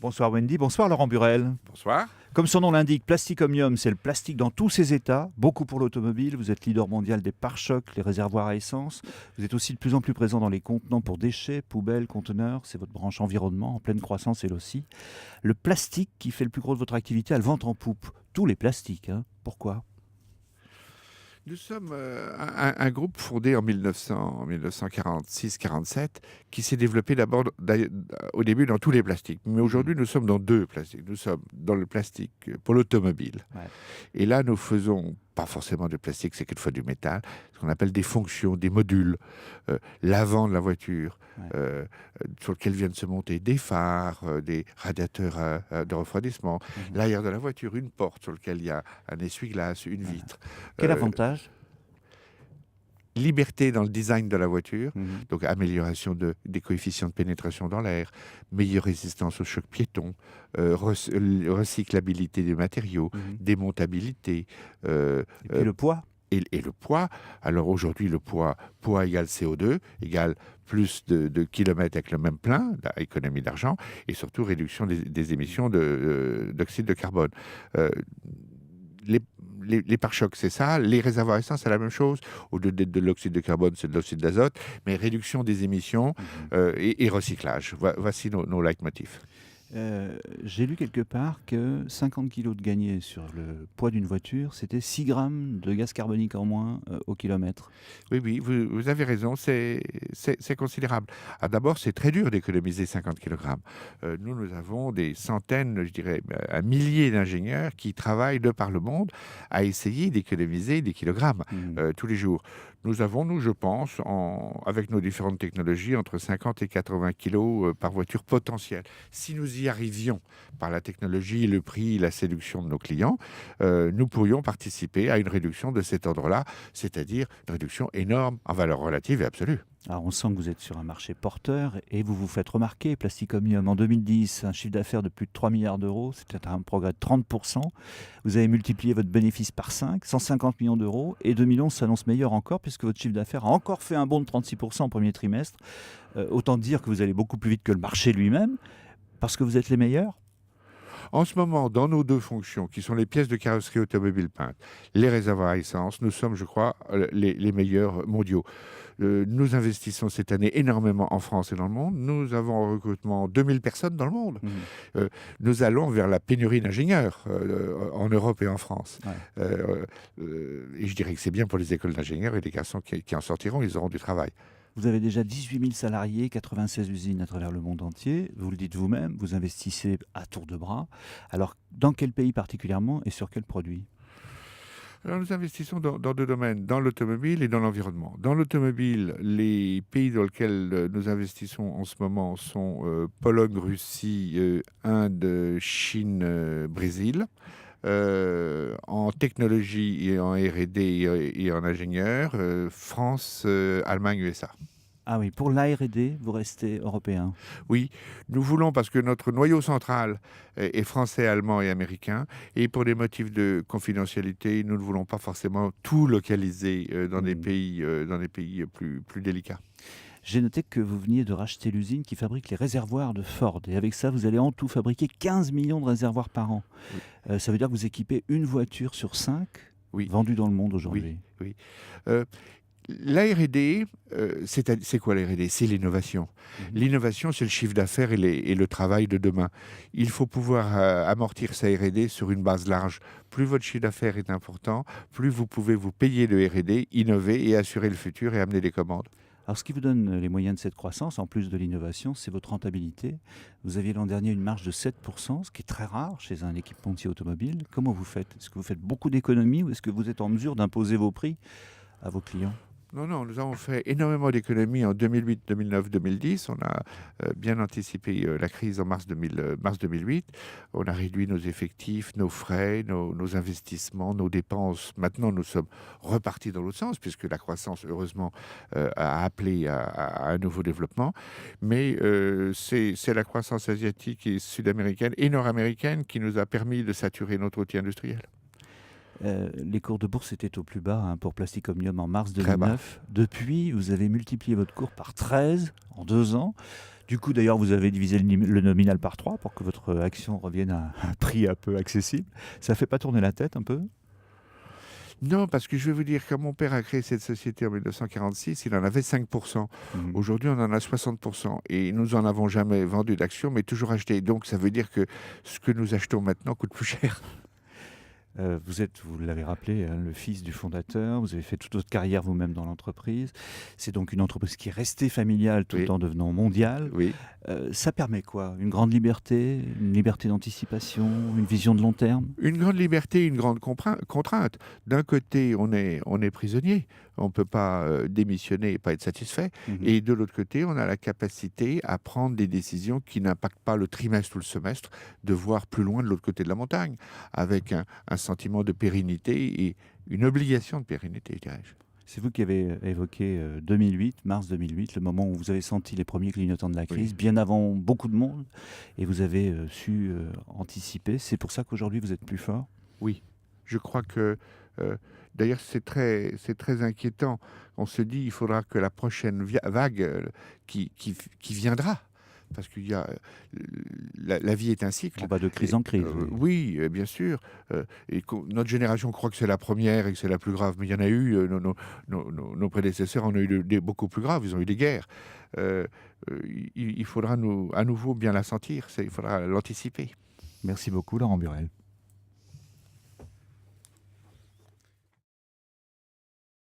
Bonsoir Wendy, bonsoir Laurent Burel. Bonsoir. Comme son nom l'indique, Plastic Omnium, c'est le plastique dans tous ses états, beaucoup pour l'automobile. Vous êtes leader mondial des pare-chocs, les réservoirs à essence. Vous êtes aussi de plus en plus présent dans les contenants pour déchets, poubelles, conteneurs. C'est votre branche environnement, en pleine croissance elle aussi. Le plastique qui fait le plus gros de votre activité a le vent en poupe. Tous les plastiques, hein. Pourquoi ? Nous sommes un groupe fondé en 1946-47 qui s'est développé d'abord au début dans tous les plastiques. Mais aujourd'hui, nous sommes dans deux plastiques. Nous sommes dans le plastique pour l'automobile. Ouais. Et là, nous faisons pas forcément de plastique, c'est quelquefois du métal, ce qu'on appelle des fonctions, des modules, l'avant de la voiture, ouais. Sur lequel viennent se monter des phares, des radiateurs de refroidissement, l'arrière de la voiture, une porte sur laquelle il y a un essuie-glace, une vitre. Quel avantage ? Liberté dans le design de la voiture, donc amélioration des coefficients de pénétration dans l'air, meilleure résistance aux chocs piétons, recyclabilité des matériaux, démontabilité. Et puis le poids. Et le poids, alors aujourd'hui le poids égale CO2, égale plus de kilomètres avec le même plein, économie d'argent, et surtout réduction des émissions d'oxyde de carbone. Les pare-chocs, c'est ça. Les réservoirs à essence, c'est la même chose. Au lieu d'être de l'oxyde de carbone, c'est de l'oxyde d'azote. Mais réduction des émissions et recyclage. Voici nos leitmotifs. J'ai lu quelque part que 50 kg de gagné sur le poids d'une voiture, c'était 6 grammes de gaz carbonique en moins au kilomètre. Oui, vous avez raison, c'est considérable. D'abord, c'est très dur d'économiser 50 kg. Nous avons des centaines, je dirais, un millier d'ingénieurs qui travaillent de par le monde à essayer d'économiser des kilogrammes tous les jours. Nous avons, je pense, avec nos différentes technologies, entre 50 et 80 kilos par voiture potentielle. Si nous y arrivions par la technologie, le prix, la séduction de nos clients, nous pourrions participer à une réduction de cet ordre-là, c'est-à-dire une réduction énorme en valeur relative et absolue. Alors on sent que vous êtes sur un marché porteur et vous vous faites remarquer. Plastic Omnium en 2010, un chiffre d'affaires de plus de 3 milliards d'euros, c'était un progrès de 30%. Vous avez multiplié votre bénéfice par 5, 150 millions d'euros, et 2011 s'annonce meilleur encore puisque votre chiffre d'affaires a encore fait un bond de 36% au premier trimestre. Autant dire que vous allez beaucoup plus vite que le marché lui-même parce que vous êtes les meilleurs. En ce moment, dans nos deux fonctions, qui sont les pièces de carrosserie automobile peintes, les réservoirs à essence, nous sommes, je crois, les meilleurs mondiaux. Nous investissons cette année énormément en France et dans le monde. Nous avons en recrutement 2000 personnes dans le monde. Nous allons vers la pénurie d'ingénieurs en Europe et en France. Ouais. Et je dirais que c'est bien pour les écoles d'ingénieurs et les garçons qui en sortiront, ils auront du travail. Vous avez déjà 18 000 salariés, 96 usines à travers le monde entier. Vous le dites vous-même, vous investissez à tour de bras. Alors, dans quel pays particulièrement et sur quels produits ? Alors, nous investissons dans deux domaines, dans l'automobile et dans l'environnement. Dans l'automobile, les pays dans lesquels nous investissons en ce moment sont Pologne, Russie, Inde, Chine, Brésil. En technologie et en R&D et en ingénieur, France, Allemagne, USA. Ah oui, pour la R&D, vous restez européen. Oui, nous voulons, parce que notre noyau central est français, allemand et américain, et pour des motifs de confidentialité, nous ne voulons pas forcément tout localiser dans des pays plus délicats. J'ai noté que vous veniez de racheter l'usine qui fabrique les réservoirs de Ford. Et avec ça, vous allez en tout fabriquer 15 millions de réservoirs par an. Oui. Ça veut dire que vous équipez une voiture sur 5 vendue dans le monde aujourd'hui. Oui. La R&D, c'est quoi la R&D ? C'est l'innovation. L'innovation, c'est le chiffre d'affaires et le travail de demain. Il faut pouvoir amortir sa R&D sur une base large. Plus votre chiffre d'affaires est important, plus vous pouvez vous payer de R&D, innover et assurer le futur et amener des commandes. Alors, ce qui vous donne les moyens de cette croissance, en plus de l'innovation, c'est votre rentabilité. Vous aviez l'an dernier une marge de 7%, ce qui est très rare chez un équipementier automobile. Comment vous faites ? Est-ce que vous faites beaucoup d'économies ou est-ce que vous êtes en mesure d'imposer vos prix à vos clients ? Non, nous avons fait énormément d'économies en 2008, 2009, 2010. On a bien anticipé la crise en mars 2008. On a réduit nos effectifs, nos frais, nos investissements, nos dépenses. Maintenant, nous sommes repartis dans l'autre sens, puisque la croissance, heureusement, a appelé à un nouveau développement. Mais c'est la croissance asiatique et sud-américaine et nord-américaine qui nous a permis de saturer notre outil industriel. Les cours de bourse étaient au plus bas pour Plastic Omnium en mars 2009. Depuis, vous avez multiplié votre cours par 13 en 2 ans. Du coup, d'ailleurs, vous avez divisé le nominal par 3 pour que votre action revienne à un prix un peu accessible. Ça fait pas tourner la tête un peu? Non, parce que je vais vous dire, quand mon père a créé cette société en 1946, il en avait 5%. Mhm. Aujourd'hui, on en a 60%. Et nous en avons jamais vendu d'actions, mais toujours acheté. Donc, ça veut dire que ce que nous achetons maintenant coûte plus cher. Vous êtes, vous l'avez rappelé, hein, le fils du fondateur. Vous avez fait toute votre carrière vous-même dans l'entreprise. C'est donc une entreprise qui est restée familiale tout Oui, en devenant mondiale. oui. Ça permet quoi? Une grande liberté, une liberté d'anticipation, une vision de long terme? Une grande liberté, une grande contrainte. D'un côté, on est prisonnier, on ne peut pas démissionner et pas être satisfait. Mhm. Et de l'autre côté, on a la capacité à prendre des décisions qui n'impactent pas le trimestre ou le semestre, de voir plus loin de l'autre côté de la montagne, avec un sentiment de pérennité et une obligation de pérennité, dirais-je. C'est vous qui avez évoqué 2008, mars 2008, le moment où vous avez senti les premiers clignotants de la crise, Oui, bien avant beaucoup de monde, et vous avez su anticiper. C'est pour ça qu'aujourd'hui vous êtes plus fort? oui. Je crois que, d'ailleurs, c'est très inquiétant. On se dit, il faudra que la prochaine vague qui viendra, parce qu'il y a, la vie est un cycle. On va de crise en crise. Oui. Oui, bien sûr. Notre génération croit que c'est la première et que c'est la plus grave, mais il y en a eu, nos prédécesseurs en ont eu des beaucoup plus graves, ils ont eu des guerres. Euh, il faudra à nouveau bien la sentir, il faudra l'anticiper. Merci beaucoup, Laurent Burel.